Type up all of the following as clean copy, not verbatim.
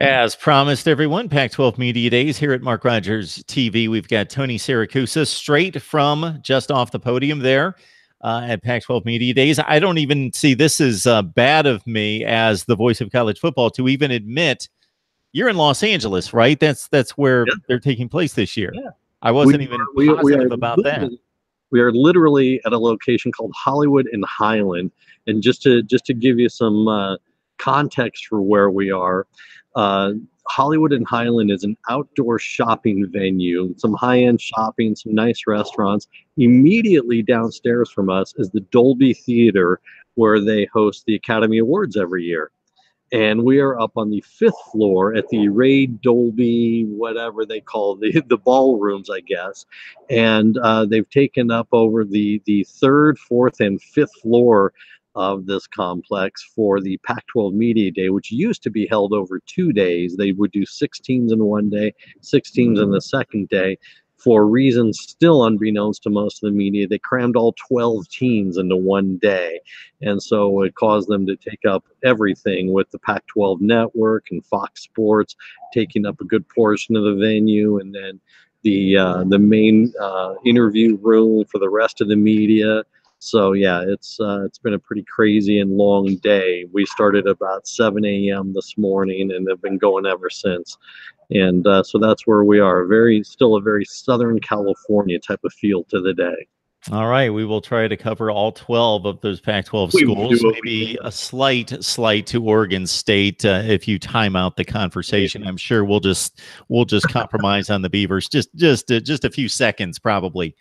As promised, everyone, Pac-12 Media Days here at Mark Rogers TV. We've got Tony Siracusa straight from just off the podium there at Pac-12 Media Days. I don't even see this as bad of me as the voice of college football to even admit you're in Los Angeles, right? That's where Yeah. they're taking place this year. Yeah. I wasn't even positive about that. We are literally at a location called Hollywood and Highland. And just to give you some context for where we are, Hollywood and Highland is an outdoor shopping venue, some high-end shopping, some nice restaurants. Immediately downstairs from us is the Dolby Theater, where they host the Academy Awards every year. And we are up on the 5th floor at the Ray Dolby, whatever they call the ballrooms, I guess. And they've taken up over the 3rd, 4th, and 5th floor of this complex for the Pac-12 Media Day, which used to be held over 2 days. They would do 6 teams in one day, 6 teams in the second day. For reasons still unbeknownst to most of the media, they crammed all 12 teams into one day. And so it caused them to take up everything, with the Pac-12 network and Fox Sports taking up a good portion of the venue, and then the main interview room for the rest of the media. So yeah, it's been a pretty crazy and long day. We started about 7 a.m. this morning and have been going ever since. And so that's where we are. Still a very Southern California type of feel to the day. All right, we will try to cover all 12 of those Pac-12 schools. Maybe a slight to Oregon State if you time out the conversation. I'm sure we'll just compromise on the Beavers. Just a few seconds, probably.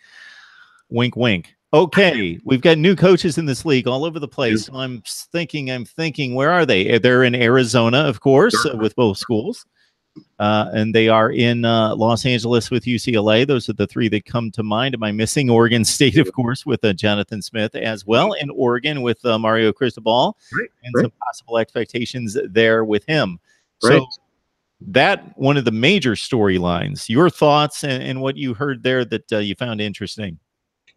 Wink, wink. Okay, we've got new coaches in this league all over the place. So I'm thinking, where are they? They're in Arizona, of course, with both schools. And they are in Los Angeles with UCLA. Those are the 3 that come to mind. Am I missing Oregon State, of course, with Jonathan Smith as well, and Oregon with Mario Cristobal, and some possible expectations there with him. So that one of the major storylines. Your thoughts and what you heard there that you found interesting?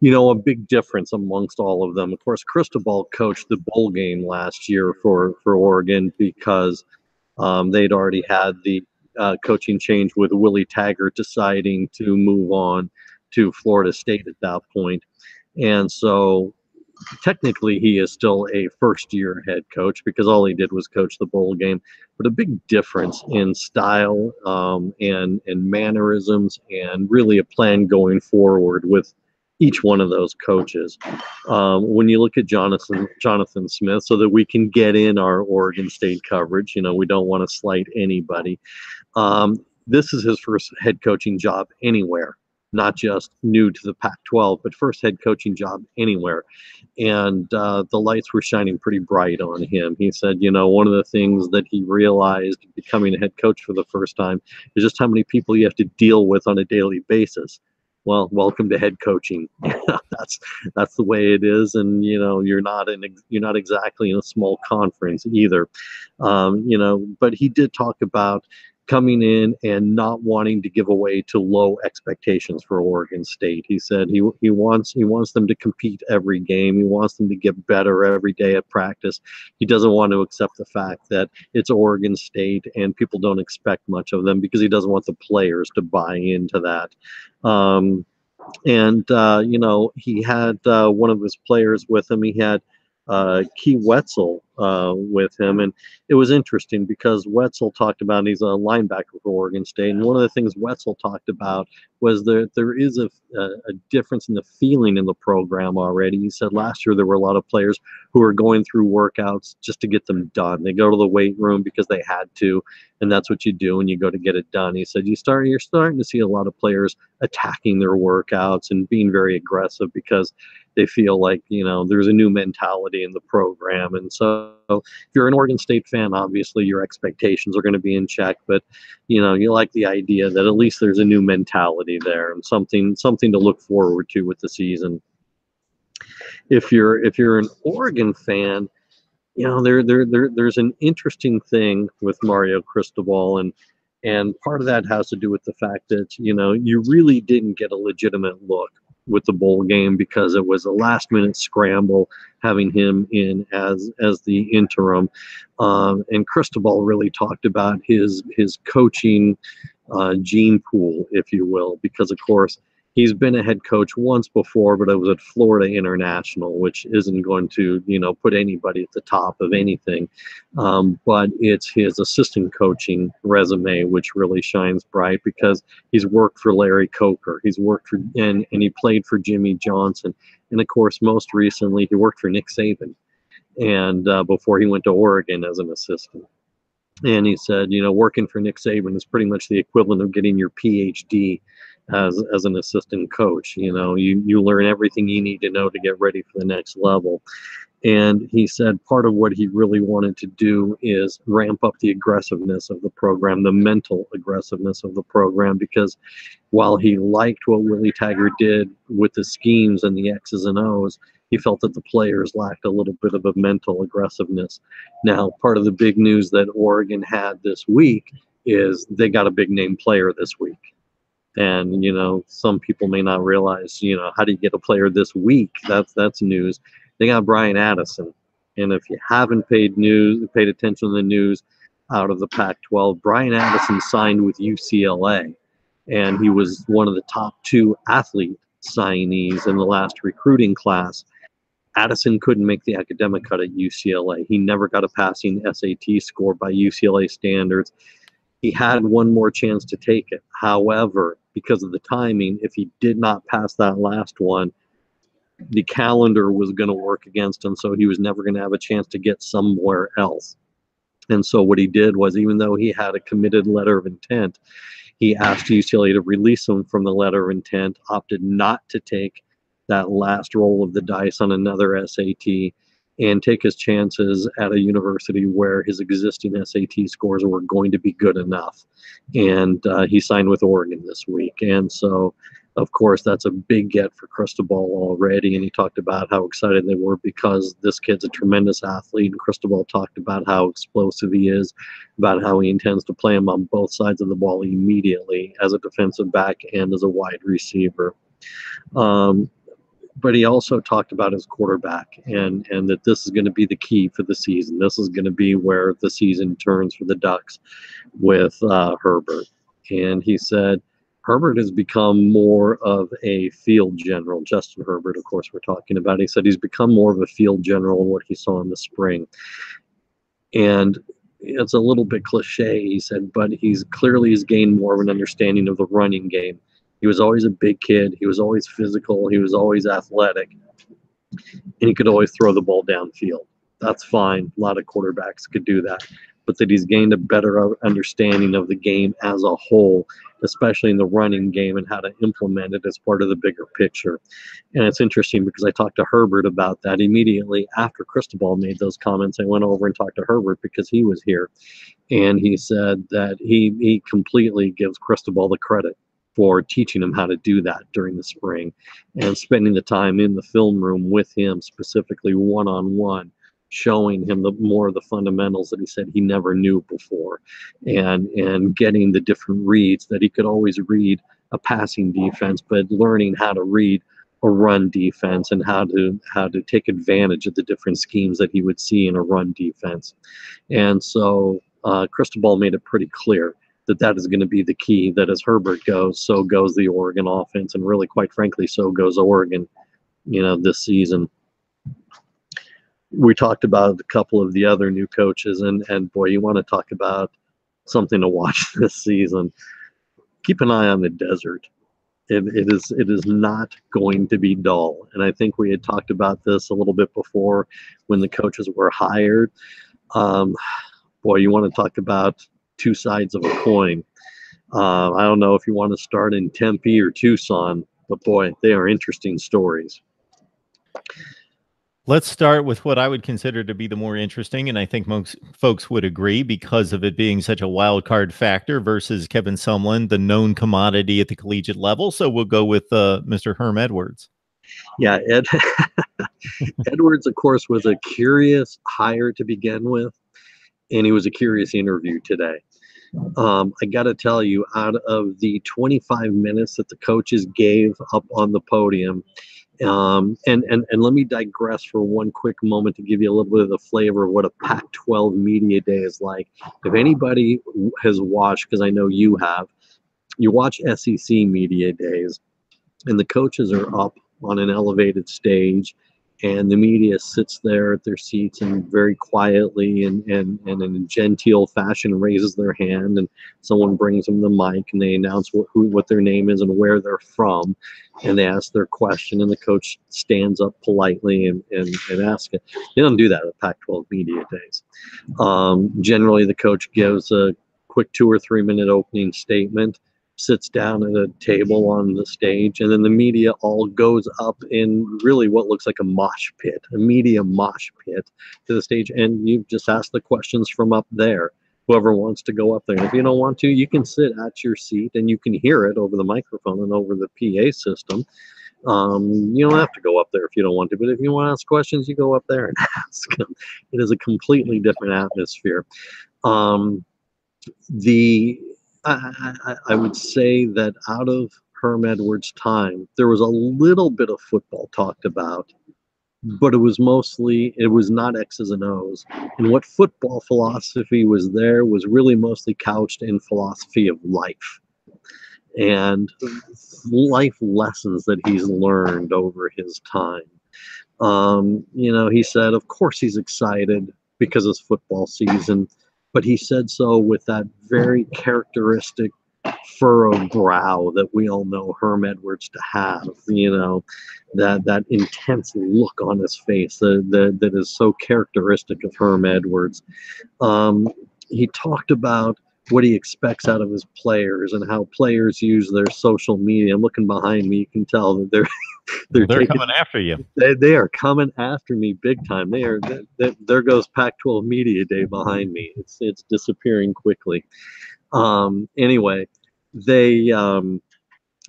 You know, a big difference amongst all of them. Of course, Cristobal coached the bowl game last year for Oregon because they'd already had the coaching change with Willie Taggart deciding to move on to Florida State at that point. And so technically he is still a first-year head coach because all he did was coach the bowl game. But a big difference in style and mannerisms, and really a plan going forward with each one of those coaches. When you look at Jonathan Smith, so that we can get in our Oregon State coverage, you know, we don't want to slight anybody. This is his first head coaching job anywhere, not just new to the Pac-12, but first head coaching job anywhere. And the lights were shining pretty bright on him. He said, you know, one of the things that he realized becoming a head coach for the first time is just how many people you have to deal with on a daily basis. Well, welcome to head coaching. That's the way it is, and you know you're not exactly in a small conference either, you know. But he did talk about coming in and not wanting to give away to low expectations for Oregon State. He said he wants them to compete every game. He wants them to get better every day at practice. He doesn't want to accept the fact that it's Oregon State and people don't expect much of them, because he doesn't want the players to buy into that. You know, he had one of his players with him. He had Key Wetzel with him, and it was interesting because Wetzel talked about, he's a linebacker for Oregon State, and one of the things Wetzel talked about was there is a difference in the feeling in the program already. He said last year there were a lot of players who were going through workouts just to get them done. They go to the weight room because they had to, and that's what you do when you go to get it done. He said you're starting to see a lot of players attacking their workouts and being very aggressive because they feel like, you know, there's a new mentality in the program. And so if you're an Oregon State fan, obviously your expectations are going to be in check, but you know, you like the idea that at least there's a new mentality there and something to look forward to with the season. If you're an Oregon fan, you know, there's an interesting thing with Mario Cristobal, and part of that has to do with the fact that, you know, you really didn't get a legitimate look with the bowl game because it was a last minute scramble having him in as the interim. And Cristobal really talked about his coaching gene pool, if you will, because of course he's been a head coach once before, but it was at Florida International, which isn't going to, put anybody at the top of anything. But it's his assistant coaching resume, which really shines bright because he's worked for Larry Coker. He's worked for, and he played for Jimmy Johnson. And of course, most recently, he worked for Nick Saban. And before he went to Oregon as an assistant. And he said, working for Nick Saban is pretty much the equivalent of getting your PhD as an assistant coach. You learn everything you need to know to get ready for the next level. And he said part of what he really wanted to do is ramp up the aggressiveness of the program, the mental aggressiveness of the program, because while he liked what Willie Taggart did with the schemes and the X's and O's, he felt that the players lacked a little bit of a mental aggressiveness. Now, part of the big news that Oregon had this week is they got a big name player this week. And, some people may not realize, how do you get a player this week? That's news. They got Brian Addison. And if you haven't paid attention to the news out of the Pac-12, Brian Addison signed with UCLA. And he was one of the top 2 athlete signees in the last recruiting class. Addison couldn't make the academic cut at UCLA. He never got a passing SAT score by UCLA standards. He had one more chance to take it. However, because of the timing, if he did not pass that last one, the calendar was going to work against him, so he was never going to have a chance to get somewhere else. And so what he did was, even though he had a committed letter of intent, he asked UCLA to release him from the letter of intent, opted not to take that last roll of the dice on another SAT, and take his chances at a university where his existing SAT scores were going to be good enough. And he signed with Oregon this week. And so, of course, that's a big get for Cristobal already. And he talked about how excited they were because this kid's a tremendous athlete. And Cristobal talked about how explosive he is, about how he intends to play him on both sides of the ball immediately as a defensive back and as a wide receiver. But he also talked about his quarterback and that this is going to be the key for the season. This is going to be where the season turns for the Ducks with Herbert. And he said Herbert has become more of a field general. Justin Herbert, of course, we're talking about. He said he's become more of a field general in what he saw in the spring. And it's a little bit cliche, he said, but he's gained more of an understanding of the running game. He was always a big kid. He was always physical. He was always athletic. And he could always throw the ball downfield. That's fine. A lot of quarterbacks could do that. But that he's gained a better understanding of the game as a whole, especially in the running game, and how to implement it as part of the bigger picture. And it's interesting because I talked to Herbert about that immediately after Cristobal made those comments. I went over and talked to Herbert because he was here. And he said that he completely gives Cristobal the credit for teaching him how to do that during the spring and spending the time in the film room with him, specifically one-on-one, showing him more of the fundamentals that he said he never knew before, and getting the different reads that he could always read a passing defense, but learning how to read a run defense and how to take advantage of the different schemes that he would see in a run defense. And so Cristobal made it pretty clear that is going to be the key, that as Herbert goes, so goes the Oregon offense, and really, quite frankly, so goes Oregon, this season. We talked about a couple of the other new coaches, and boy, you want to talk about something to watch this season. Keep an eye on the desert. It is not going to be dull. And I think we had talked about this a little bit before when the coaches were hired. Boy, you want to talk about two sides of a coin. I don't know if you want to start in Tempe or Tucson, but boy, they are interesting stories. Let's start with what I would consider to be the more interesting, and I think most folks would agree because of it being such a wild card factor versus Kevin Sumlin, the known commodity at the collegiate level. So we'll go with Mr. Herm Edwards. Yeah, Edwards, of course, was a curious hire to begin with, and he was a curious interview today. I got to tell you, out of the 25 minutes that the coaches gave up on the podium, and let me digress for one quick moment to give you a little bit of the flavor of what a Pac-12 media day is like. If anybody has watched, because I know you have, you watch SEC media days, and the coaches are up on an elevated stage, and the media sits there at their seats and very quietly and in a genteel fashion raises their hand, and someone brings them the mic and they announce what their name is and where they're from, and they ask their question, and the coach stands up politely and asks it. They don't do that at Pac-12 media days. Generally, the coach gives a quick 2 or 3 minute opening statement, sits down at a table on the stage, and then the media all goes up in really what looks like a mosh pit, a media mosh pit to the stage, and you just ask the questions from up there. Whoever wants to go up there. And if you don't want to, you can sit at your seat and you can hear it over the microphone and over the PA system. You don't have to go up there if you don't want to, but if you want to ask questions, you go up there and ask them. It is a completely different atmosphere. I would say that out of Herm Edwards' time, there was a little bit of football talked about, but it was not X's and O's. And what football philosophy was there was really mostly couched in philosophy of life and life lessons that he's learned over his time. He said, of course he's excited because it's football season, but he said so with that very characteristic furrowed brow that we all know Herm Edwards to have, that intense look on his face that is so characteristic of Herm Edwards. He talked about what he expects out of his players and how players use their social media. I'm looking behind me, you can tell that they're coming after you. They are coming after me big time. There goes Pac-12 Media Day behind me. It's disappearing quickly. Anyway,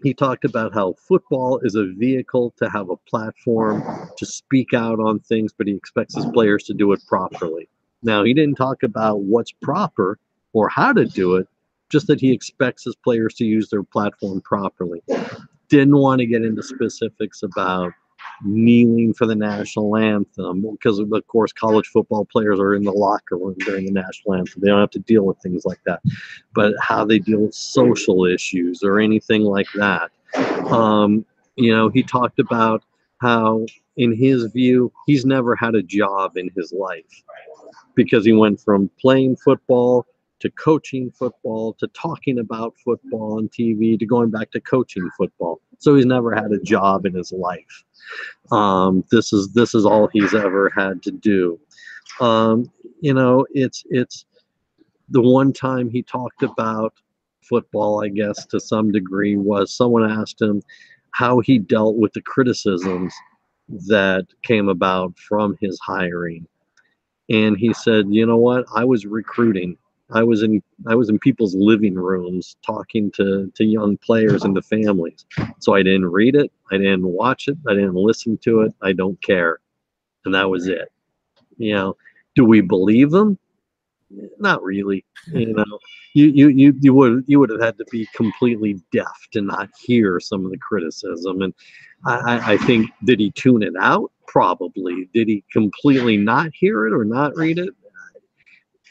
he talked about how football is a vehicle to have a platform to speak out on things, but he expects his players to do it properly. Now, he didn't talk about what's proper or how to do it, just that he expects his players to use their platform properly. Didn't want to get into specifics about kneeling for the national anthem because, of course, college football players are in the locker room during the national anthem. They don't have to deal with things like that. But how they deal with social issues or anything like that. He talked about how, in his view, he's never had a job in his life because he went from playing football to coaching football, to talking about football on TV, to going back to coaching football. So he's never had a job in his life. This is all he's ever had to do. It's the one time he talked about football, I guess, to some degree, was someone asked him how he dealt with the criticisms that came about from his hiring. And he said, you know what? I was recruiting. I was in people's living rooms talking to young players and to families. So I didn't read it. I didn't watch it. I didn't listen to it. I don't care. And that was it. Do we believe them? Not really. You would have had to be completely deaf to not hear some of the criticism. And I think, did he tune it out? Probably. Did he completely not hear it or not read it?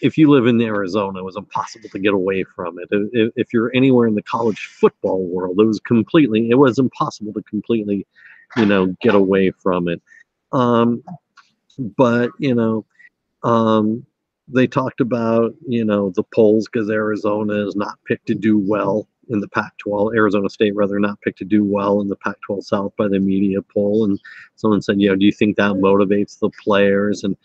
If you live in Arizona, it was impossible to get away from it. If you're anywhere in the college football world, it was impossible to completely, get away from it. But they talked about, the polls, because Arizona is not picked to do well in the Pac-12, Arizona State rather, not picked to do well in the Pac-12 South by the media poll. And someone said, do you think that motivates the players? And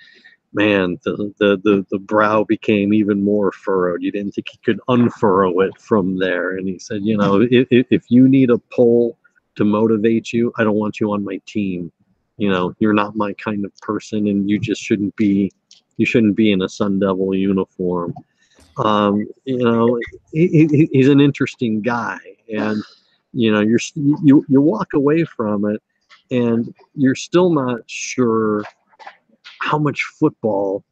man, the brow became even more furrowed. You didn't think he could unfurrow it from there. And he said, if you need a poll to motivate you, I don't want you on my team. You're not my kind of person, and you just shouldn't be in a Sun Devil uniform. He's an interesting guy, and you walk away from it, and you're still not sure how much football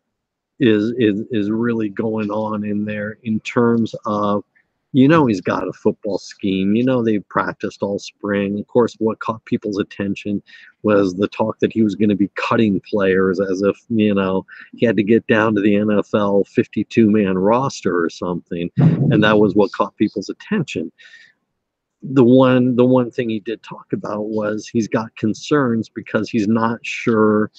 is really going on in there in terms of, he's got a football scheme. They practiced all spring. Of course, what caught people's attention was the talk that he was going to be cutting players as if, he had to get down to the NFL 52-man roster or something. And that was what caught people's attention. The one thing he did talk about was he's got concerns because he's not sure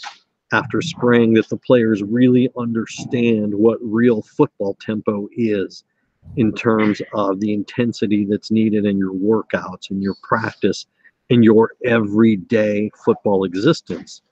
after spring that the players really understand what real football tempo is in terms of the intensity that's needed in your workouts and your practice and your everyday football existence.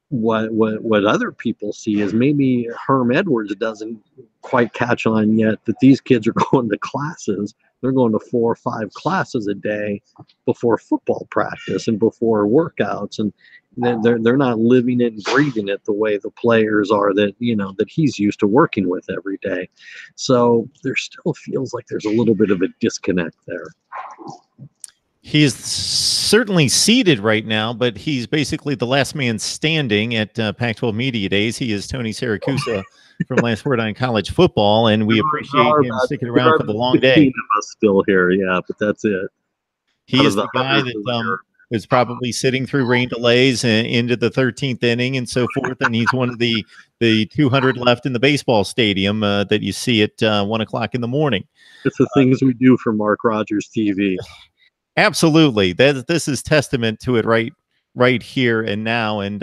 What other people see is maybe Herm Edwards doesn't quite catch on yet that these kids are going to classes. They're going to 4 or 5 classes a day before football practice and before workouts, and they're not living it and breathing it the way the players are that that he's used to working with every day. So there still feels like there's a little bit of a disconnect there. He is certainly seated right now, but he's basically the last man standing at Pac-12 Media Days. He is Tony Siracusa from Last Word on College Football, and we appreciate him sticking around for the long day. Of us still here, yeah, but that's it. He is the guy that is probably sitting through rain delays and into the 13th inning and so forth, and he's one of the 200 left in the baseball stadium that you see at 1 o'clock in the morning. It's the things we do for MarkRogersTV. Absolutely. This is testament to it right here and now. And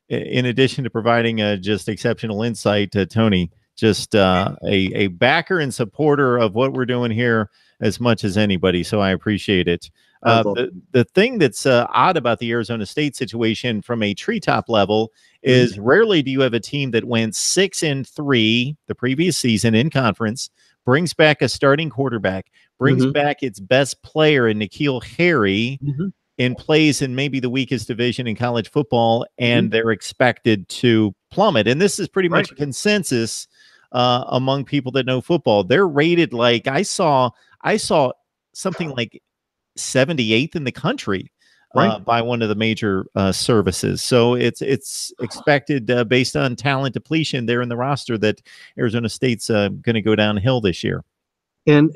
in addition to providing just exceptional insight, Tony, just a backer and supporter of what we're doing here as much as anybody. So I appreciate it. The thing that's odd about the Arizona State situation from a treetop level is rarely do you have a team that went 6-3 the previous season in conference, brings back a starting quarterback, brings back its best player in N'Keal Harry, and plays in maybe the weakest division in college football, and they're expected to plummet. And this is pretty much a consensus among people that know football. They're rated like I saw something like 78th in the country by one of the major services. So it's expected based on talent depletion there in the roster that Arizona State's going to go downhill this year. And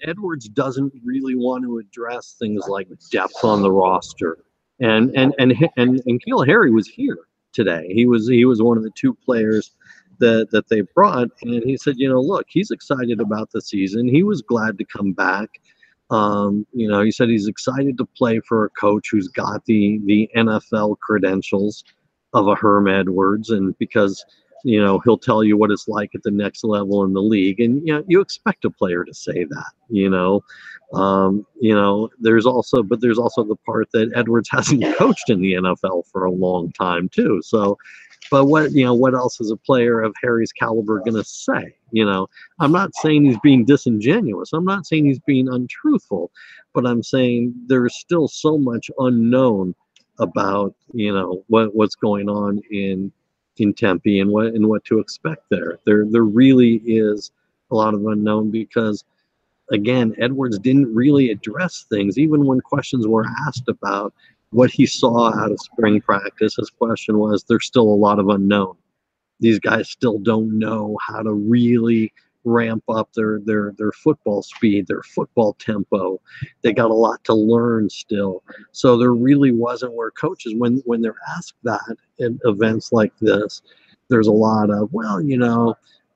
Edwards doesn't really want to address things like depth on the roster. And N'Keal Harry was here today. He was one of the 2 players that they brought, and he said, look, he's excited about the season. He was glad to come back. He said he's excited to play for a coach who's got the NFL credentials of a Herm Edwards, and because he'll tell you what it's like at the next level in the league, and you expect a player to say that. There's also the part that Edwards hasn't coached in the NFL for a long time too. So, but what else is a player of Harry's caliber going to say? I'm not saying he's being disingenuous. I'm not saying he's being untruthful, but I'm saying there's still so much unknown about what's going on in Tempe and what to expect there. There really is a lot of unknown because, again, Edwards didn't really address things. Even when questions were asked about what he saw out of spring practice, his question was, there's still a lot of unknown. These guys still don't know how to really ramp up their football speed, their football tempo. They got a lot to learn still. So there really wasn't where coaches, when they're asked that at events like this, there's a lot of,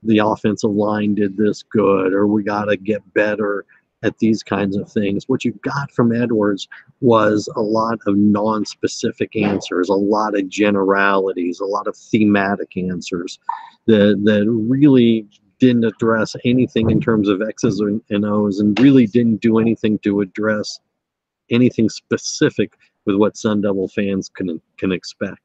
the offensive line did this good, or we got to get better at these kinds of things. What you got from Edwards was a lot of non-specific answers, a lot of generalities, a lot of thematic answers that really didn't address anything in terms of X's and O's, and really didn't do anything to address anything specific with what Sun Devil fans can expect.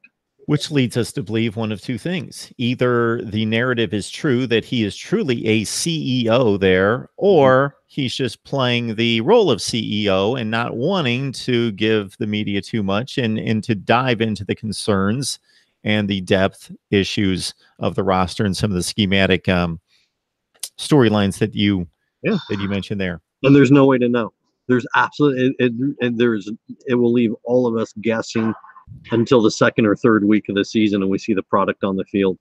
Which leads us to believe one of 2 things. Either the narrative is true that he is truly a CEO there, or he's just playing the role of CEO and not wanting to give the media too much and to dive into the concerns and the depth issues of the roster and some of the schematic storylines that you mentioned there. And there's no way to know. There's absolutely it will leave all of us guessing until the 2nd or 3rd week of the season and we see the product on the field.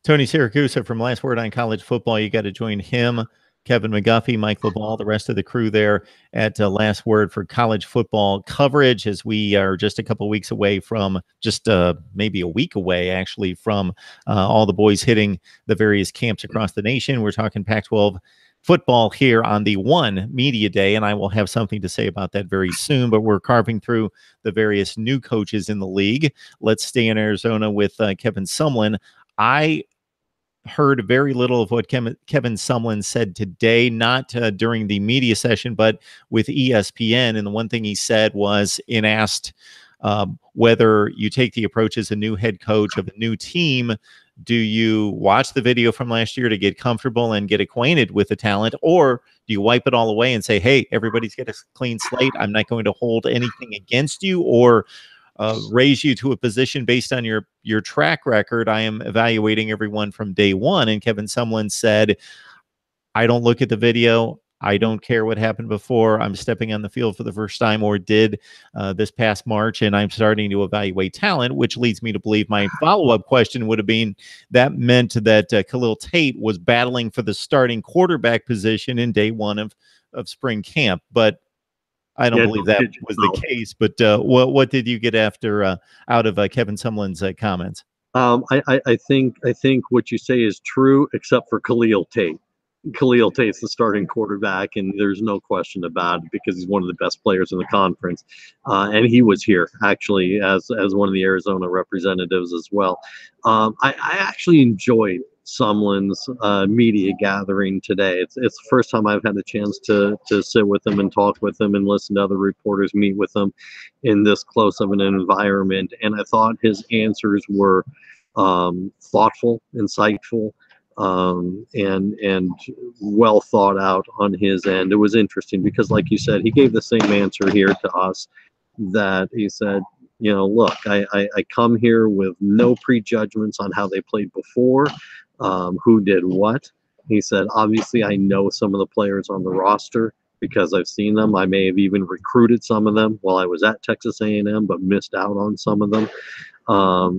Tony Siragusa from Last Word on College Football. You got to join him, Kevin McGuffey, Mike LaValle, the rest of the crew there at Last Word for college football coverage, as we are just a couple of weeks away from, just maybe a week away, actually, from all the boys hitting the various camps across the nation. We're talking Pac-12 football here on the One Media Day, and I will have something to say about that very soon, but we're carving through the various new coaches in the league. Let's stay in Arizona with Kevin Sumlin. I heard very little of what Kevin Sumlin said today, not during the media session, but with ESPN. And the one thing he said was, in asked whether you take the approach as a new head coach of a new team, do you watch the video from last year to get comfortable and get acquainted with the talent, or do you wipe it all away and say, hey, everybody's got a clean slate, I'm not going to hold anything against you, or raise you to a position based on your track record? I am evaluating everyone from day one. And Kevin Sumlin said, I don't look at the video. I don't care what happened before. I'm stepping on the field for the first time, or did this past March, and I'm starting to evaluate talent, which leads me to believe my follow-up question would have been, that meant that Khalil Tate was battling for the starting quarterback position in day one of spring camp. But I don't believe that was the case, but what did you get after out of Kevin Sumlin's comments? I think what you say is true, except for Khalil Tate. Khalil Tate's the starting quarterback, and there's no question about it, because he's one of the best players in the conference, and he was here actually as one of the Arizona representatives as well. I actually enjoyed Sumlin's media gathering today. It's the first time I've had a chance to sit with him and talk with him and listen to other reporters meet with him in this close of an environment. And I thought his answers were thoughtful, insightful, and well thought out on his end. It was interesting because, like you said, he gave the same answer here to us, that he said, you know, look, I come here with no prejudgments on how they played before, who did what. He said, obviously, I know some of the players on the roster because I've seen them. I may have even recruited some of them while I was at Texas A&M, but missed out on some of them.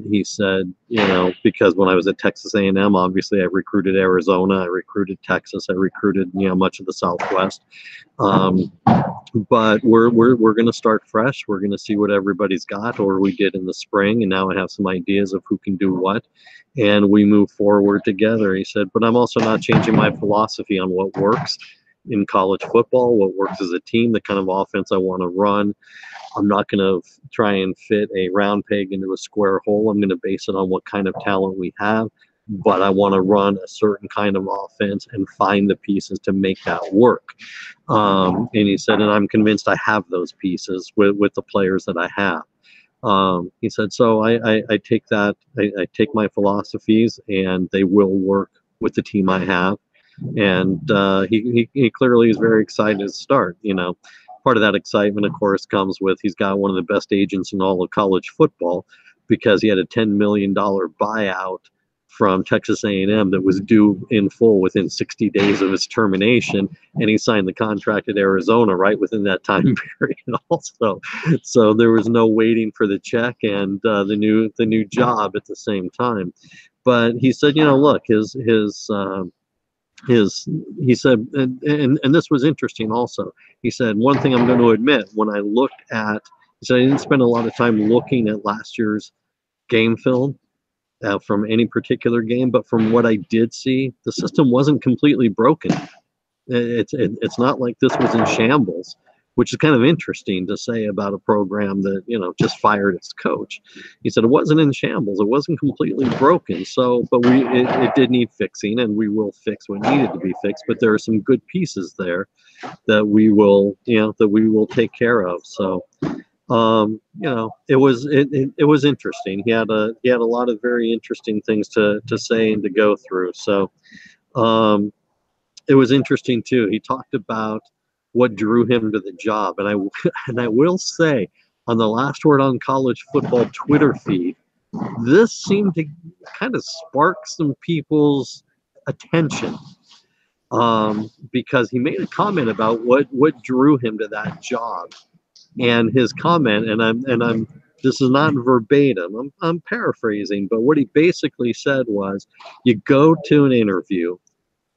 He said, you know, because when I was at Texas A&M, obviously I recruited Arizona, I recruited Texas, I recruited, you know, much of the Southwest. But we're going to start fresh. We're going to see what everybody's got, or we did in the spring, and now I have some ideas of who can do what, and we move forward together. He said, but I'm also not changing my philosophy on what works in college football, what works as a team, the kind of offense I want to run. I'm not going to try and fit a round peg into a square hole. I'm going to base it on what kind of talent we have, but I want to run a certain kind of offense and find the pieces to make that work. And he said, and I'm convinced I have those pieces with the players that I have. He said, so I take that, I take my philosophies, and they will work with the team I have. And he clearly is very excited to start. You know, part of that excitement, of course, comes with he's got one of the best agents in all of college football, because he had a $10 million buyout from Texas A&M that was due in full within 60 days of his termination, and he signed the contract at Arizona right within that time period also. So there was no waiting for the check and the new job at the same time. But he said, you know, look, he said, and this was interesting also. He said, one thing I'm going to admit, when I looked at, he said, I didn't spend a lot of time looking at last year's game film from any particular game, but from what I did see, the system wasn't completely broken. It's not like this was in shambles, which is kind of interesting to say about a program that, you know, just fired its coach. He said it wasn't in shambles, it wasn't completely broken. So, but it did need fixing, and we will fix what needed to be fixed. But there are some good pieces there that we will, you know, that we will take care of. So, you know, it was interesting. He had a lot of very interesting things to say and to go through. So, it was interesting too. He talked about what drew him to the job, and I will say, on the Last Word on College Football Twitter feed, this seemed to kind of spark some people's attention, because he made a comment about what drew him to that job, and his comment, and I'm This is not verbatim. I'm paraphrasing, but what he basically said was, you go to an interview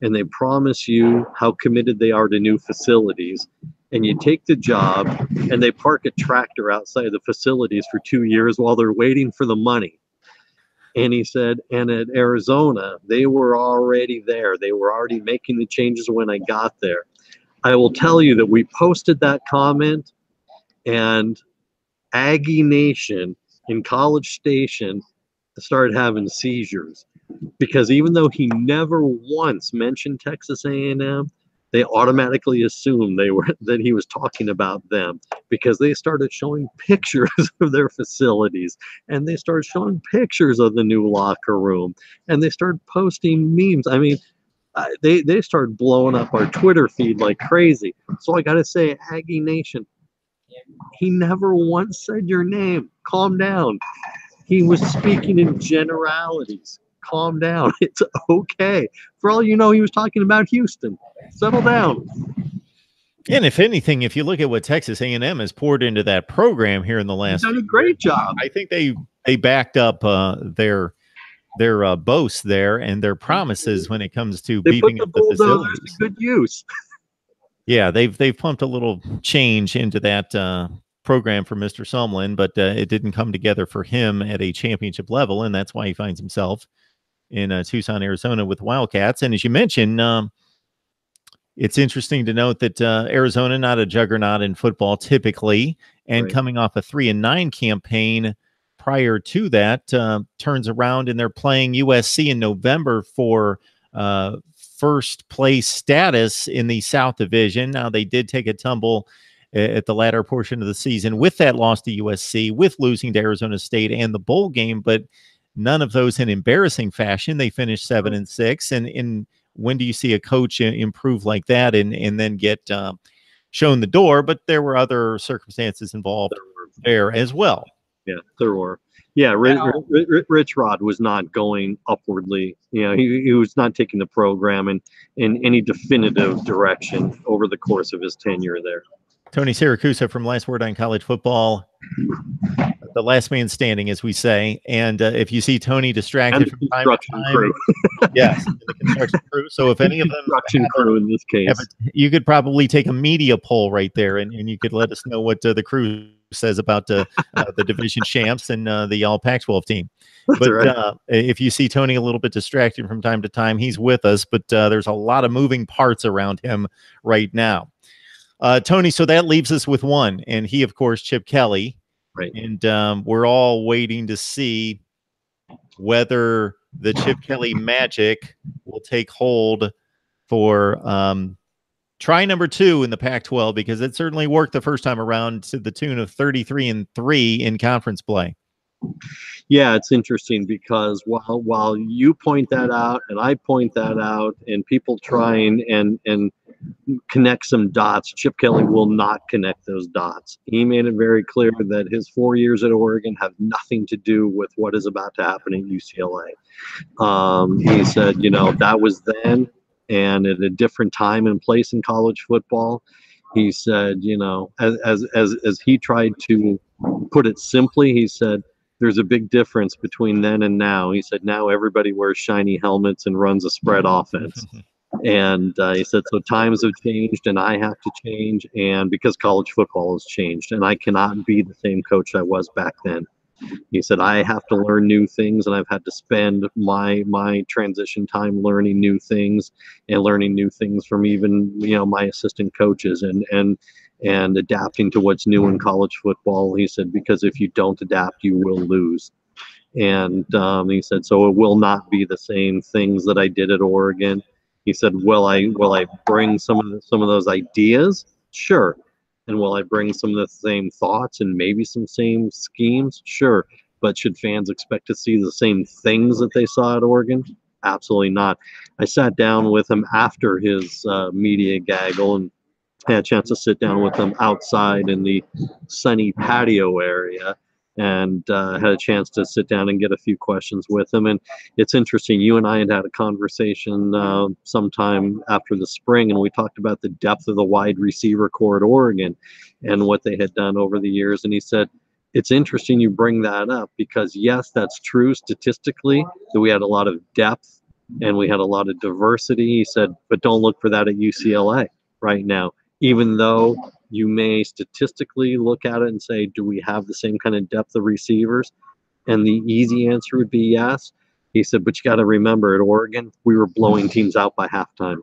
and they promise you how committed they are to new facilities, and you take the job and they park a tractor outside of the facilities for 2 years while they're waiting for the money. And he said, and at Arizona, they were already there. They were already making the changes when I got there. I will tell you that we posted that comment, and Aggie Nation in College Station started having seizures, because even though he never once mentioned Texas A&M, they automatically assumed that he was talking about them, because they started showing pictures of their facilities, and they started showing pictures of the new locker room, and they started posting memes. I mean, they started blowing up our Twitter feed like crazy. So I got to say, Aggie Nation, he never once said your name. Calm down. He was speaking in generalities. Calm down. It's okay. For all you know, he was talking about Houston. Settle down. And if anything, if you look at what Texas A&M has poured into that program here in the last, done a great job. I think they backed up their boasts there and their promises when it comes to beefing up the facilities. To good use. Yeah, they've pumped a little change into that program for Mr. Sumlin, but it didn't come together for him at a championship level, and that's why he finds himself in Tucson, Arizona with Wildcats. And as you mentioned, it's interesting to note that Arizona, not a juggernaut in football typically, and coming off a 3-9 campaign prior to that, turns around and they're playing USC in November for first place status in the South Division. Now, they did take a tumble at the latter portion of the season with that loss to USC, with losing to Arizona State and the bowl game, but none of those in embarrassing fashion. They finished 7-6. And when do you see a coach improve like that and then get shown the door? But there were other circumstances involved there as well. Yeah, there were. Yeah, Rich Rod was not going upwardly. You know, he was not taking the program in any definitive direction over the course of his tenure there. Tony Siracusa from Last Word on College Football, the last man standing, as we say. And if you see Tony distracted from time to time, crew. Yes, the construction crew. So if any of them, construction crew in this case, you could probably take a media poll right there, and you could let us know what the crew says about the division champs and the all Pac-12 team. But right. If you see Tony a little bit distracted from time to time, he's with us, but there's a lot of moving parts around him right now. Tony, so that leaves us with one, and he, of course, Chip Kelly. Right. And we're all waiting to see whether the Chip Kelly magic will take hold for try number 2 in the Pac-12, because it certainly worked the first time around to the tune of 33-3 in conference play. Yeah, it's interesting because while you point that out and I point that out and people try and connect some dots, Chip Kelly will not connect those dots. He made it very clear that his 4 years at Oregon have nothing to do with what is about to happen at UCLA. He said, you know, that was then and at a different time and place in college football. He said, you know, as he tried to put it simply, he said, there's a big difference between then and now. He said, now everybody wears shiny helmets and runs a spread offense. And he said, so times have changed and I have to change. And because college football has changed and I cannot be the same coach I was back then. He said, I have to learn new things, and I've had to spend my transition time learning new things and learning new things from even, you know, my assistant coaches and adapting to what's new in college football. He said, because if you don't adapt, you will lose. And he said, so it will not be the same things that I did at Oregon. He said, will I bring some of those ideas? Sure. And will I bring some of the same thoughts and maybe some same schemes? Sure. But should fans expect to see the same things that they saw at Oregon? Absolutely not. I sat down with him after his media gaggle and had a chance to sit down with him outside in the sunny patio area and had a chance to sit down and get a few questions with him. And it's interesting. You and I had a conversation sometime after the spring, and we talked about the depth of the wide receiver core at Oregon and what they had done over the years. And he said, it's interesting you bring that up, because yes, that's true statistically, that we had a lot of depth and we had a lot of diversity. He said, but don't look for that at UCLA right now. Even though you may statistically look at it and say, do we have the same kind of depth of receivers? And the easy answer would be yes. He said, but you got to remember, at Oregon, we were blowing teams out by halftime.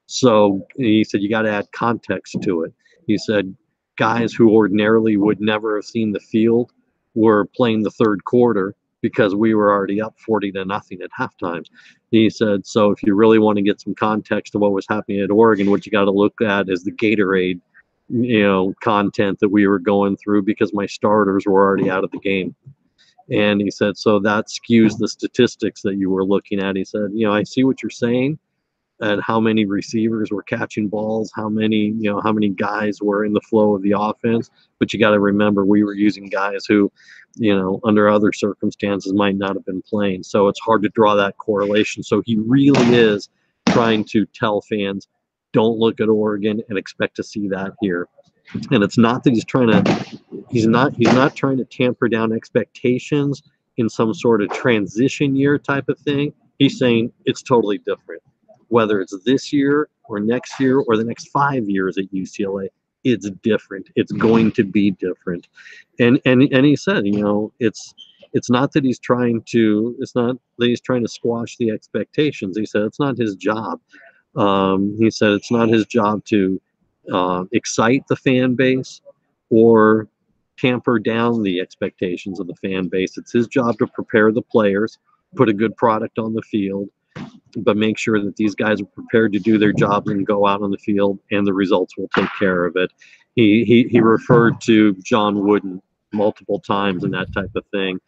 So he said, you got to add context to it. He said, guys who ordinarily would never have seen the field were playing the third quarter because we were already up 40-0 at halftime. He said, so if you really want to get some context to what was happening at Oregon, what you got to look at is the Gatorade, content that we were going through, because my starters were already out of the game. And he said, so that skews the statistics that you were looking at. He said, I see what you're saying, and how many receivers were catching balls, how many guys were in the flow of the offense. But you got to remember, we were using guys who, under other circumstances might not have been playing. So it's hard to draw that correlation. So he really is trying to tell fans, don't look at Oregon and expect to see that here. And it's not that he's not trying to tamper down expectations in some sort of transition year type of thing. He's saying it's totally different. Whether it's this year or next year or the next 5 years at UCLA, it's different. It's going to be different. And he said, it's not that he's trying to squash the expectations. He said it's not his job. He said it's not his job to excite the fan base or tamper down the expectations of the fan base. It's his job to prepare the players, put a good product on the field, but make sure that these guys are prepared to do their jobs and go out on the field, and the results will take care of it. He referred to John Wooden multiple times and that type of thing.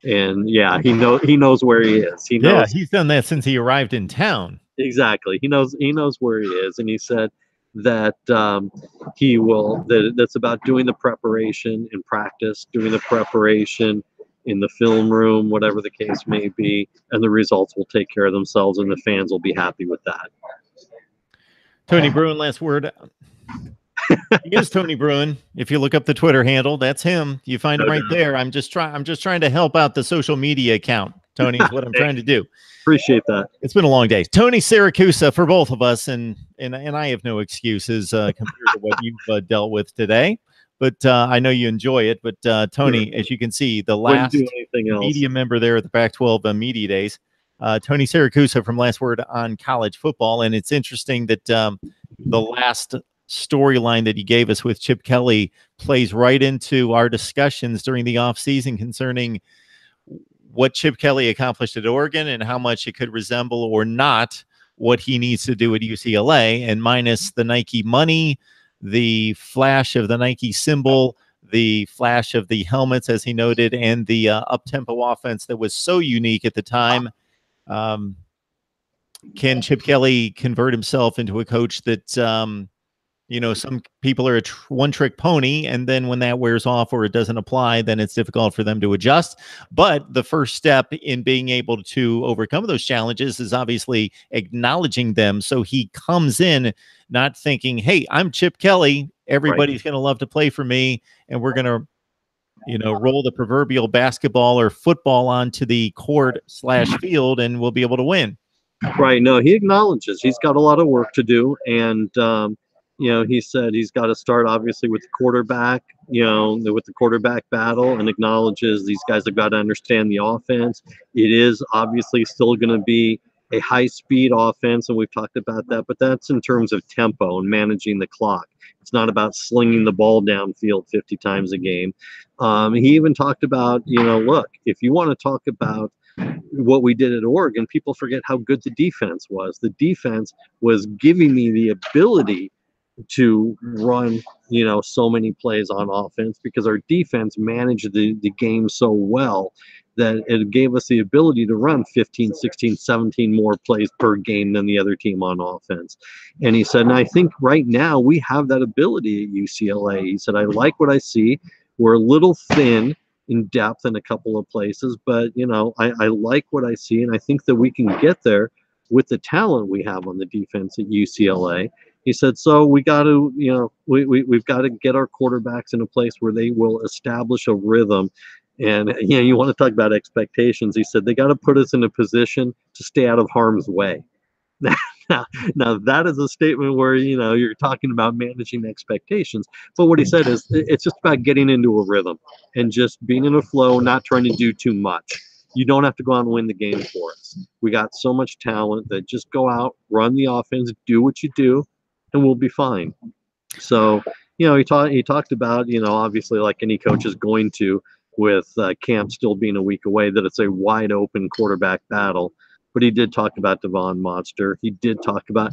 And yeah, he knows where he is. He's done that since he arrived in town. Exactly. He knows where he is. And he said that that's about doing the preparation in practice, doing the preparation in the film room, whatever the case may be, and the results will take care of themselves, and the fans will be happy with that. Tony Bruin, last word. He is Tony Bruin. If you look up the Twitter handle, that's him. You find him right there. I'm just trying to help out the social media account. Tony is what I'm trying to do. Appreciate that. It's been a long day. Tony Siracusa for both of us, and I have no excuses compared to what you've dealt with today. But I know you enjoy it. But Tony, as you can see, the last media member there at the Pac-12 Media Days, Tony Siracusa from Last Word on College Football. And it's interesting that the last storyline that he gave us with Chip Kelly plays right into our discussions during the offseason concerning what Chip Kelly accomplished at Oregon and how much it could resemble or not what he needs to do at UCLA. And minus the Nike money, the flash of the Nike symbol, the flash of the helmets, as he noted, and the up-tempo offense that was so unique at the time. Can Chip Kelly convert himself into a coach that, some people are a one-trick pony, and then when that wears off or it doesn't apply, then it's difficult for them to adjust. But the first step in being able to overcome those challenges is obviously acknowledging them. So he comes in not thinking, hey, I'm Chip Kelly. Everybody's going to love to play for me, and we're going to, roll the proverbial basketball or football onto the court/field, and we'll be able to win. Right. No, he acknowledges he's got a lot of work to do. And, he said he's got to start obviously with the quarterback, with the quarterback battle, and acknowledges these guys have got to understand the offense. It is obviously still going to be a high-speed offense, and we've talked about that, but that's in terms of tempo and managing the clock. It's not about slinging the ball downfield 50 times a game. He even talked about, look, if you want to talk about what we did at Oregon, people forget how good the defense was. The defense was giving me the ability to run, so many plays on offense, because our defense managed the game so well that it gave us the ability to run 15, 16, 17 more plays per game than the other team on offense. And he said, and I think right now we have that ability at UCLA. He said, I like what I see. We're a little thin in depth in a couple of places, but I like what I see, and I think that we can get there with the talent we have on the defense at UCLA. He said, so we got to, we've got to get our quarterbacks in a place where they will establish a rhythm. And, you want to talk about expectations. He said, they got to put us in a position to stay out of harm's way. Now, that is a statement where, you're talking about managing expectations. But what he said is it's just about getting into a rhythm and just being in a flow, not trying to do too much. You don't have to go out and win the game for us. We got so much talent that just go out, run the offense, do what you do, and we'll be fine. So, he talked about, obviously like any coach is going to, with camp still being a week away, that it's a wide open quarterback battle. But he did talk about Devon Monster. He talked about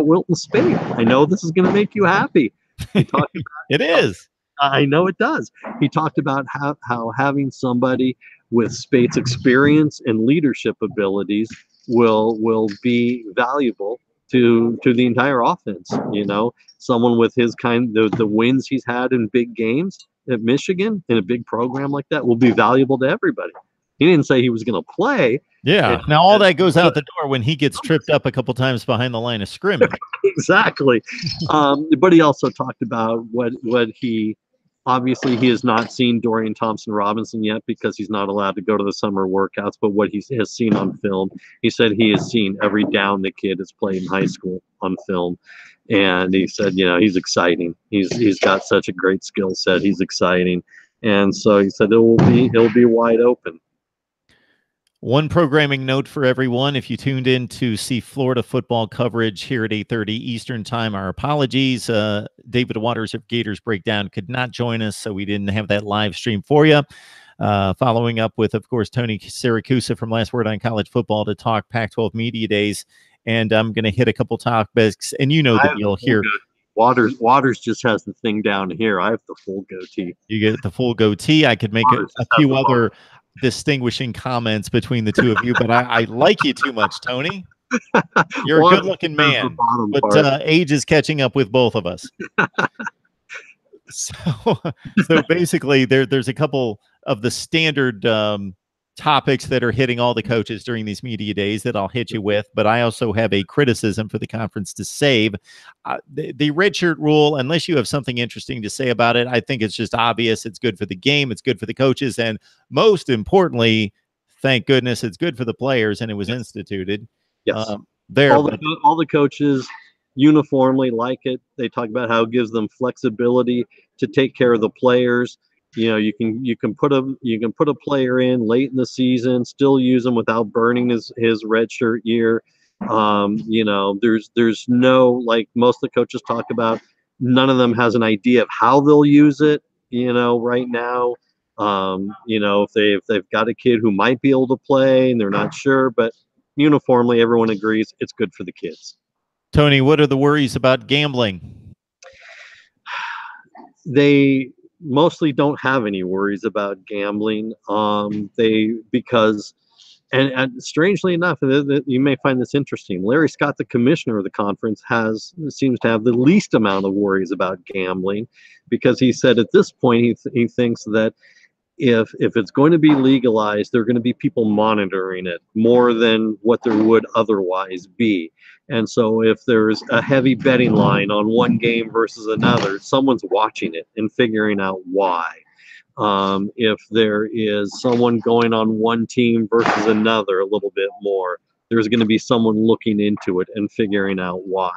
Wilton Speight. I know this is going to make you happy. He talked about, it is. I know it does. He talked about how having somebody with Speight's experience and leadership abilities will be valuable to the entire offense. Someone with his the wins he's had in big games at Michigan in a big program like that will be valuable to everybody. He didn't say he was going to play. Yeah. Now all that goes out the door when he gets tripped up a couple times behind the line of scrimmage. Exactly. But he also talked about what he has not seen Dorian Thompson-Robinson yet because he's not allowed to go to the summer workouts, but what he has seen on film. He said he has seen every down the kid has played in high school on film. And he said, he's exciting. He's got such a great skill set. He's exciting. And so he said it'll be wide open. One programming note for everyone: if you tuned in to see Florida football coverage here at 8:30 Eastern time, our apologies. David Waters of Gators Breakdown could not join us, so we didn't have that live stream for you. Following up with, of course, Tony Siracusa from Last Word on College Football to talk Pac-12 Media Days, and I'm going to hit a couple topics, and the deal here. Waters just has the thing down here. I have the full goatee. You get the full goatee. I could make a few other distinguishing comments between the two of you, but I like you too much, Tony. You're a good-looking man, but age is catching up with both of us. So basically, there's a couple of the standard topics that are hitting all the coaches during these media days that I'll hit you with, but I also have a criticism for the conference to save. The redshirt rule, unless you have something interesting to say about it, I think it's just obvious. It's good for the game. It's good for the coaches. And most importantly, thank goodness, it's good for the players, and it was instituted. Yes. All the coaches uniformly like it. They talk about how it gives them flexibility to take care of the players. You can put a player in late in the season, still use him without burning his redshirt year. There's no, like most of the coaches talk about, none of them has an idea of how they'll use it. Right now, if they've got a kid who might be able to play and they're not sure, but uniformly everyone agrees it's good for the kids. Tony, what are the worries about gambling? They mostly don't have any worries about gambling. Because strangely enough, you may find this interesting, Larry Scott, the commissioner of the conference, seems to have the least amount of worries about gambling, because he said at this point he thinks that if it's going to be legalized, there are going to be people monitoring it more than what there would otherwise be. And so if there's a heavy betting line on one game versus another, someone's watching it and figuring out why. If there is someone going on one team versus another a little bit more, there's going to be someone looking into it and figuring out why.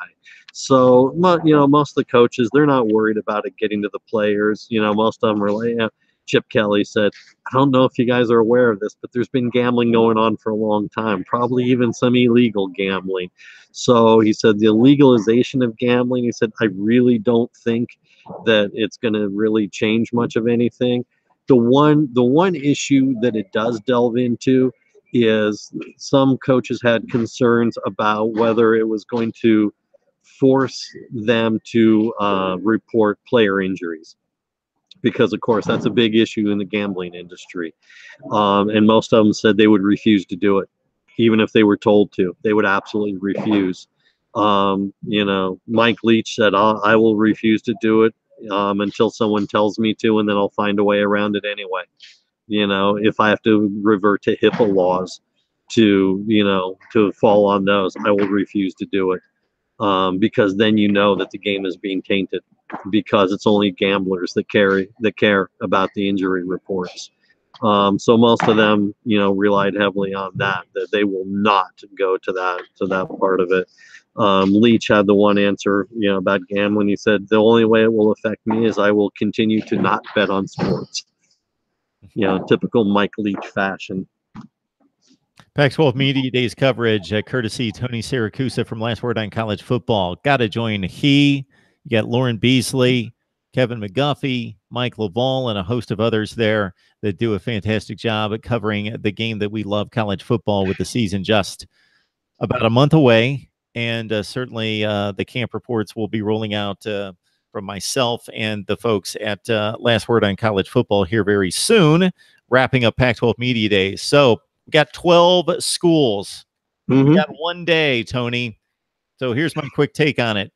So, most of the coaches, they're not worried about it getting to the players. Most of them are like, Chip Kelly said, I don't know if you guys are aware of this, but there's been gambling going on for a long time, probably even some illegal gambling. So he said the legalization of gambling, he said, I really don't think that it's going to really change much of anything. The one issue that it does delve into is some coaches had concerns about whether it was going to force them to report player injuries, because of course that's a big issue in the gambling industry. And most of them said they would refuse to do it. Even if they were told to, they would absolutely refuse. Mike Leach said, I will refuse to do it until someone tells me to, and then I'll find a way around it anyway. If I have to revert to HIPAA laws to fall on those. I will refuse to do it, because then you know that the game is being tainted, because it's only gamblers that care about the injury reports. So most of them, relied heavily on that they will not go to that part of it. Leach had the one answer, about gambling. He said the only way it will affect me is I will continue to not bet on sports. Typical Mike Leach fashion. Pac-12 Media Days coverage, courtesy Tony Siracusa from Last Word on College Football. Got to join you got Lauren Beasley, Kevin McGuffey, Mike Laval, and a host of others there that do a fantastic job at covering the game that we love, college football, with the season just about a month away. And certainly the camp reports will be rolling out from myself and the folks at Last Word on College Football here very soon, wrapping up Pac-12 Media Days. So we got 12 schools. We got one day, Tony. So here's my quick take on it.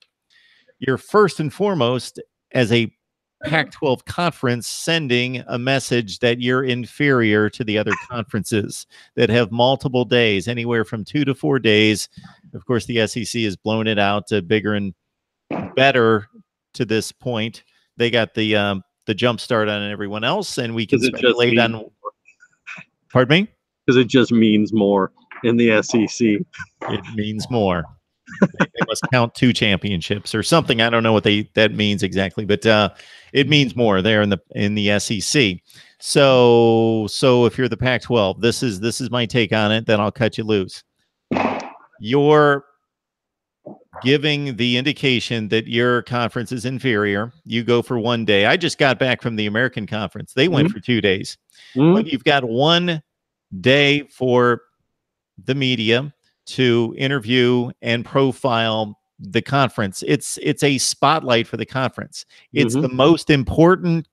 You're first and foremost, as a Pac-12 conference, sending a message that you're inferior to the other conferences that have multiple days, anywhere from 2 to 4 days. Of course, the SEC has blown it out to bigger and better to this point. They got the jump start on everyone else, and we can speculate on. Pardon me? Because it just means more in the SEC. It means more. They must count 2 championships or something. I don't know what that means exactly, but it means more there in the SEC. So if you're the Pac-12, this is my take on it. Then I'll cut you loose. You're giving the indication that your conference is inferior. You go for one day. I just got back from the American Conference. They went for 2 days. But you've got one day for the media to interview and profile the conference. It's a spotlight for the conference. It's the most important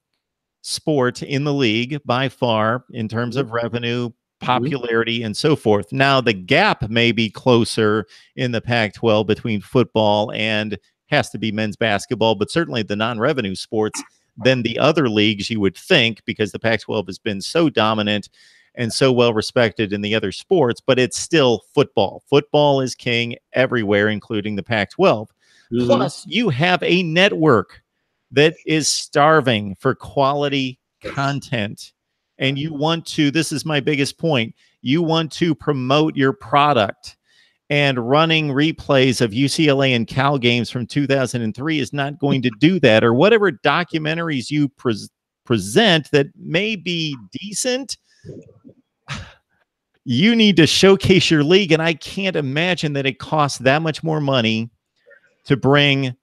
sport in the league by far in terms of revenue, popularity, and so forth. Now, the gap may be closer in the Pac-12 between football and has to be men's basketball, but certainly the non-revenue sports than the other leagues, you would think, because the Pac-12 has been so dominant and so well respected in the other sports, but it's still football. Football is king everywhere, including the Pac-12. Plus, you have a network that is starving for quality content. And you want to, this is my biggest point, you want to promote your product. And running replays of UCLA and Cal games from 2003 is not going to do that. Or whatever documentaries you present that may be decent, you need to showcase your league. And I can't imagine that it costs that much more money to bring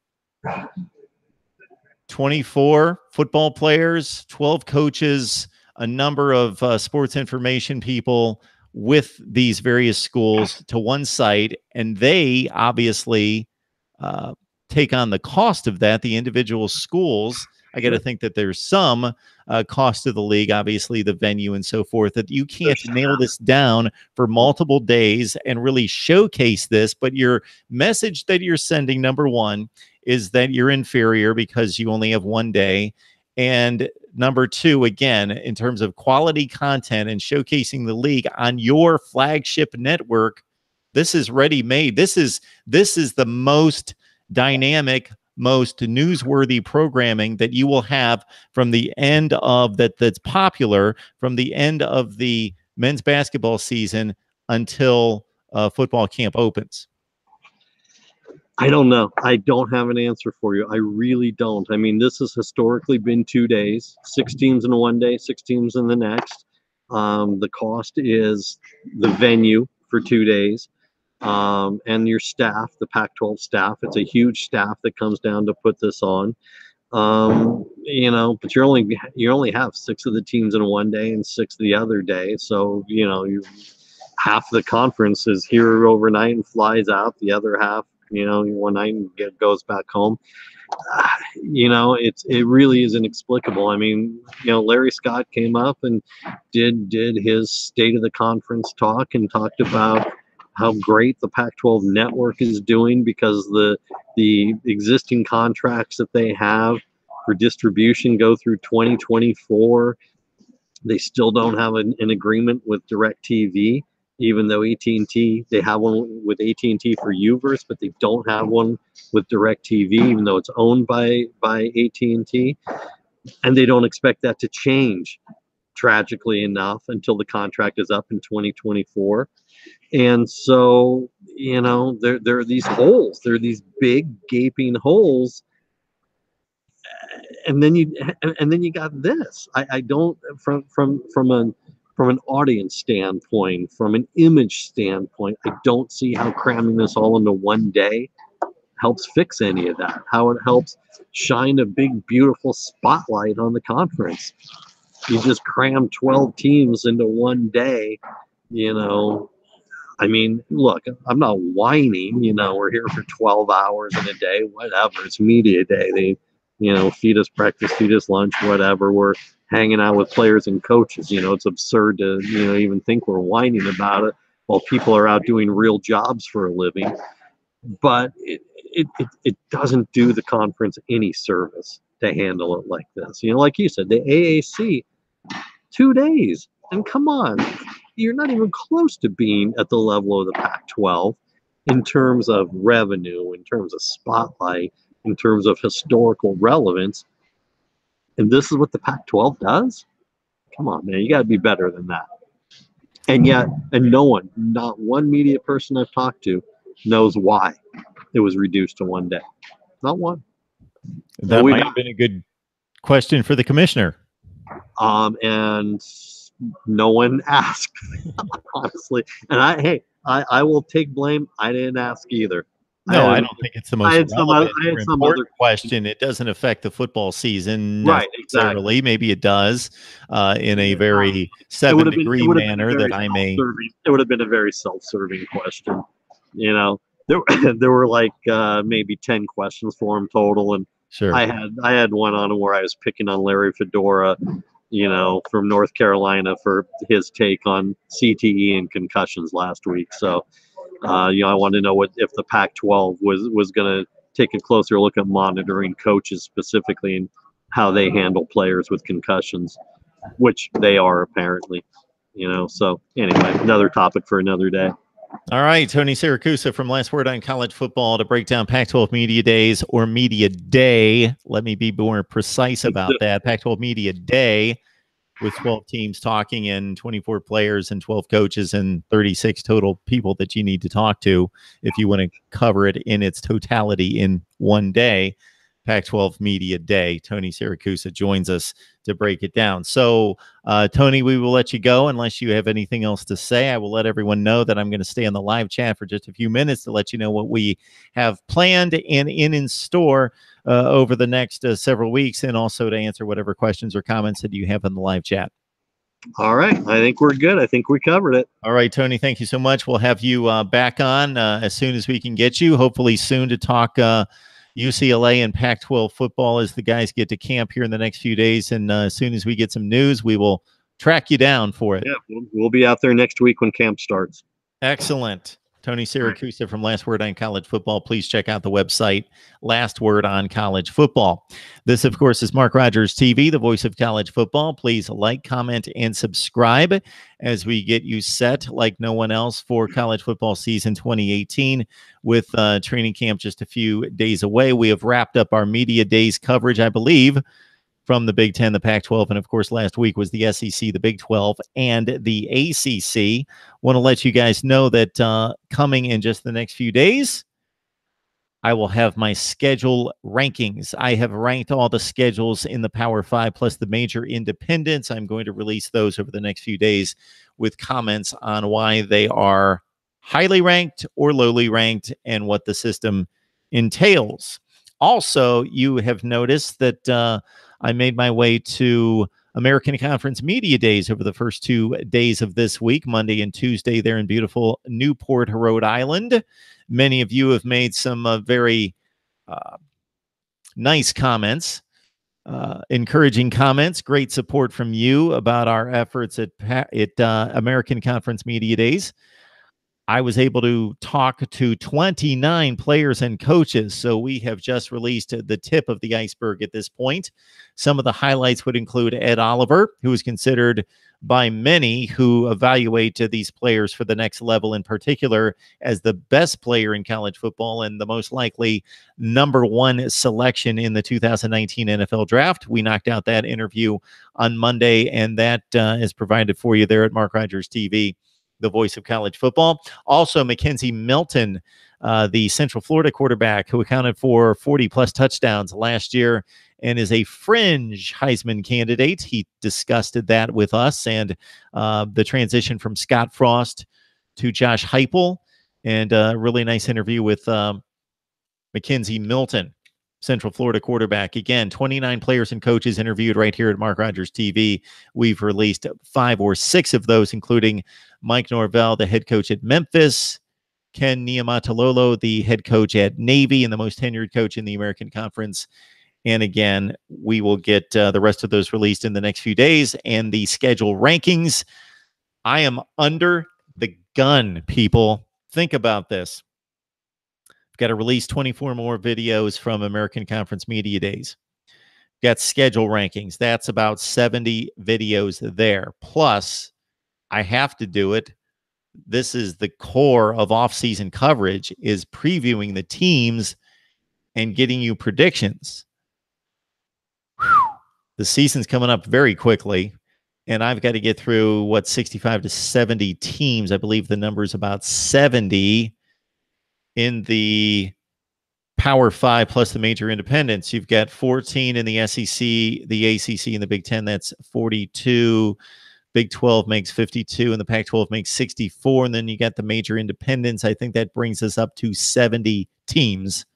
24 football players, 12 coaches, a number of sports information people with these various schools to one site, and they obviously take on the cost of that, the individual schools. I got to think that there's some cost to the league, obviously the venue and so forth, that you can't nail this down for multiple days and really showcase this. But your message that you're sending, number one, is that you're inferior because you only have one day. And number two, again, in terms of quality content and showcasing the league on your flagship network, this is ready-made. This is the most dynamic, most newsworthy programming that you will have from the end of that's popular from the end of the men's basketball season until football camp opens. I don't know. I don't have an answer for you. I really don't. I mean, this has historically been 2 days, 6 teams in one day, 6 teams in the next. The cost is the venue for 2 days, and your staff, the Pac-12 staff. It's a huge staff that comes down to put this on. But you only have 6 of the teams in one day and 6 the other day. So, half the conference is here overnight and flies out. The other half, one night and goes back home. It really is inexplicable. I mean, Larry Scott came up and did his state of the conference talk and talked about how great the Pac-12 network is doing because the existing contracts that they have for distribution go through 2024. They still don't have an agreement with DirecTV. even though AT&T, they have one with AT&T for UVerse, but they don't have one with DirecTV, even though it's owned by AT&T. And they don't expect that to change, tragically enough, until the contract is up in 2024. And so, there are these holes. There are these big gaping holes. And then you got this. I don't, from an audience standpoint, from an image standpoint, I don't see how cramming this all into one day helps fix any of that. How it helps shine a big, beautiful spotlight on the conference. You just cram 12 teams into one day, I mean, look, I'm not whining, we're here for 12 hours in a day, whatever. It's media day. They, feed us breakfast, feed us lunch, whatever. We're hanging out with players and coaches. It's absurd to, even think we're whining about it while people are out doing real jobs for a living. But it doesn't do the conference any service to handle it like this. Like you said, the AAC, 2 days. And come on, you're not even close to being at the level of the Pac-12 in terms of revenue, in terms of spotlight, in terms of historical relevance. And this is what the Pac-12 does? Come on, man, you got to be better than that. And yet, no one, not one media person I've talked to, knows why it was reduced to 1 day. Not one. That might have been a good question for the commissioner. And no one asked, honestly. And I will take blame. I didn't ask either. No, I don't think it's the most relevant or important question. It doesn't affect the football season necessarily. Exactly. Maybe it does in a very 7-degree manner that I may. It would have been a very self-serving question. There were like maybe 10 questions for him total, and sure. I had one on where I was picking on Larry Fedora, from North Carolina for his take on CTE and concussions last week. So, I wanted to know if the Pac-12 was going to take a closer look at monitoring coaches specifically and how they handle players with concussions, which they are apparently, So anyway, another topic for another day. All right, Tony Siracusa from Last Word on College Football to break down Pac-12 Media Days, or Media Day. Let me be more precise about that. Pac-12 Media Day with 12 teams talking and 24 players and 12 coaches and 36 total people that you need to talk to if you want to cover it in its totality in 1 day. Pac-12 Media Day. Tony Siracusa joins us to break it down. So, Tony, we will let you go unless you have anything else to say. I will let everyone know that I'm going to stay on the live chat for just a few minutes to let you know what we have planned and in store over the next several weeks, and also to answer whatever questions or comments that you have in the live chat. All right. I think we're good. I think we covered it. All right, Tony, thank you so much. We'll have you back on as soon as we can get you, hopefully soon, to talk UCLA and Pac-12 football as the guys get to camp here in the next few days. And as soon as we get some news, we will track you down for it. Yeah, we'll be out there next week when camp starts. Excellent. Tony Siracusa from Last Word on College Football. Please check out the website, Last Word on College Football. This, of course, is Mark Rogers TV, the voice of college football. Please like, comment, and subscribe as we get you set like no one else for college football season 2018 with training camp just a few days away. We have wrapped up our media days coverage, I believe, from the Big Ten, the Pac-12, and of course last week was the SEC, the Big 12, and the ACC. Want to let you guys know that coming in just the next few days, I will have my schedule rankings. I have ranked all the schedules in the Power 5 plus the major independents. I'm going to release those over the next few days with comments on why they are highly ranked or lowly ranked and what the system entails. Also, you have noticed that I made my way to American Conference Media Days over the first 2 days of this week, Monday and Tuesday, there in beautiful Newport, Rhode Island. Many of you have made some very nice comments, encouraging comments, great support from you about our efforts at American Conference Media Days. I was able to talk to 29 players and coaches, so we have just released the tip of the iceberg at this point. Some of the highlights would include Ed Oliver, who is considered by many who evaluate these players for the next level, in particular as the best player in college football and the most likely number one selection in the 2019 NFL draft. We knocked out that interview on Monday, and that is provided for you there at Mark Rogers TV, the voice of college football. Also, Mackenzie Milton, the Central Florida quarterback who accounted for 40-plus touchdowns last year and is a fringe Heisman candidate. He discussed that with us, and the transition from Scott Frost to Josh Heupel, and a really nice interview with Mackenzie Milton, Central Florida quarterback. Again, 29 players and coaches interviewed right here at Mark Rogers TV. We've released 5 or 6 of those, including Mike Norvell, the head coach at Memphis, Ken Niumatalolo, the head coach at Navy and the most tenured coach in the American Conference. And again, we will get the rest of those released in the next few days. And the schedule rankings, I am under the gun, people. Think about this. I've got to release 24 more videos from American Conference Media Days. Got schedule rankings. That's about 70 videos there. Plus, I have to do it. This is the core of off-season coverage, is previewing the teams and getting you predictions. The season's coming up very quickly, and I've got to get through, 65 to 70 teams. I believe the number is about 70 in the Power 5 plus the major independents. You've got 14 in the SEC, the ACC, and the Big Ten. That's 42. Big 12 makes 52, and the Pac-12 makes 64. And then you got the major independents. I think that brings us up to 70 teams.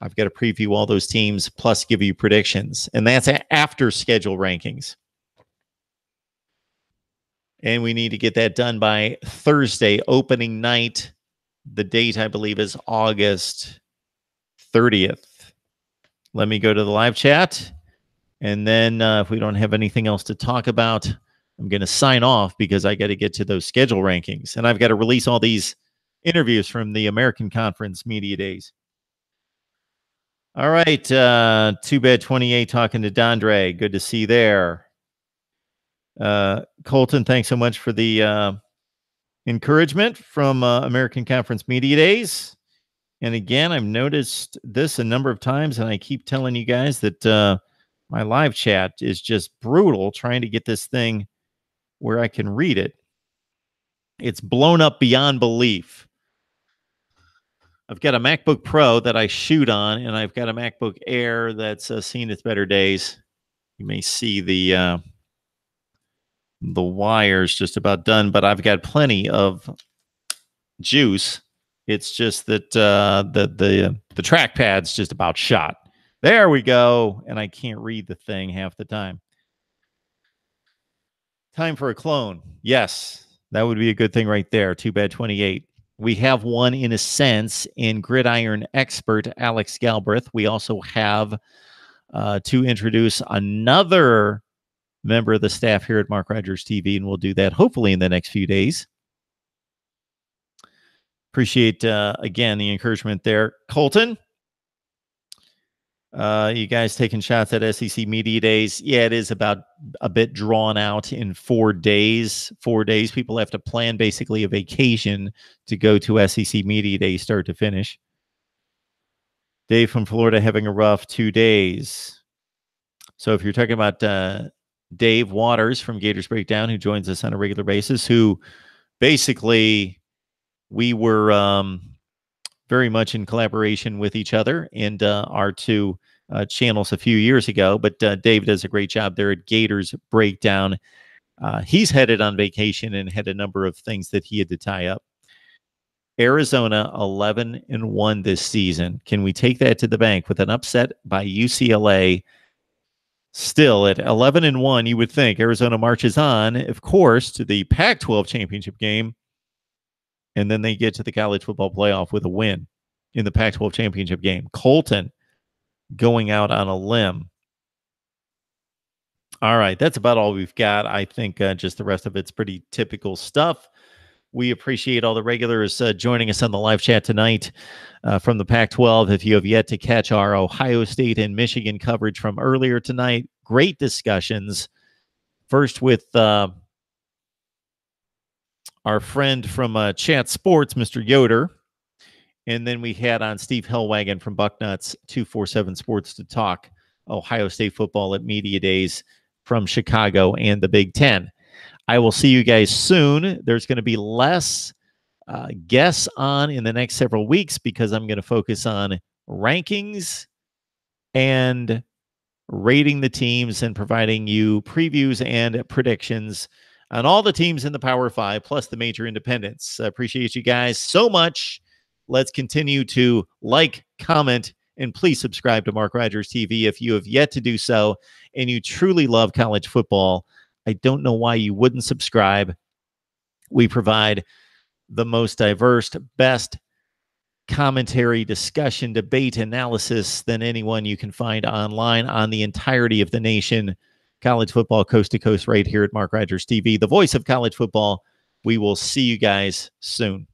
I've got to preview all those teams, plus give you predictions. And that's after schedule rankings. And we need to get that done by Thursday, opening night. The date, I believe, is August 30th. Let me go to the live chat. And then if we don't have anything else to talk about, I'm going to sign off because I got to get to those schedule rankings. And I've got to release all these interviews from the American Conference Media Days. All right. Too bad 28 talking to Dondre. Good to see you there. Colton, thanks so much for the encouragement from American Conference Media Days. And again, I've noticed this a number of times, and I keep telling you guys that my live chat is just brutal trying to get this thing where I can read it. It's blown up beyond belief. I've got a MacBook Pro that I shoot on, and I've got a MacBook Air that's seen its better days. You may see the wires just about done, but I've got plenty of juice. It's just that the trackpad's just about shot. There we go, and I can't read the thing half the time. Time for a clone. Yes, that would be a good thing right there. Too bad 28. We have one, in a sense, in gridiron expert Alex Galbraith. We also have to introduce another member of the staff here at Mark Rogers TV, and we'll do that hopefully in the next few days. Appreciate, again, the encouragement there. Colton, you guys taking shots at SEC Media Days. Yeah, it is about a bit drawn out in 4 days. 4 days. People have to plan basically a vacation to go to SEC Media Days start to finish. Dave from Florida having a rough 2 days. So if you're talking about Dave Waters from Gators Breakdown, who joins us on a regular basis, who basically we were very much in collaboration with each other and our two channels a few years ago. But Dave does a great job there at Gators Breakdown. He's headed on vacation and had a number of things that he had to tie up. Arizona 11-1 this season. Can we take that to the bank with an upset by UCLA? Still at 11-1, you would think Arizona marches on, of course, to the Pac-12 championship game. And then they get to the college football playoff with a win in the Pac-12 championship game. Colton going out on a limb. All right, that's about all we've got. I think just the rest of it's pretty typical stuff. We appreciate all the regulars joining us on the live chat tonight from the Pac-12. If you have yet to catch our Ohio State and Michigan coverage from earlier tonight, great discussions. First with our friend from Chat Sports, Mr. Yoder. And then we had on Steve Hellwagon from Bucknuts 247 Sports to talk Ohio State football at Media Days from Chicago and the Big Ten. I will see you guys soon. There's going to be less guests on in the next several weeks because I'm going to focus on rankings and rating the teams and providing you previews and predictions on all the teams in the Power 5 plus the major independents. I appreciate you guys so much. Let's continue to like, comment, and please subscribe to Mark Rogers TV if you have yet to do so and you truly love college football. I don't know why you wouldn't subscribe. We provide the most diverse, best commentary, discussion, debate, analysis than anyone you can find online on the entirety of the nation. College football coast to coast right here at Mark Rogers TV, the voice of college football. We will see you guys soon.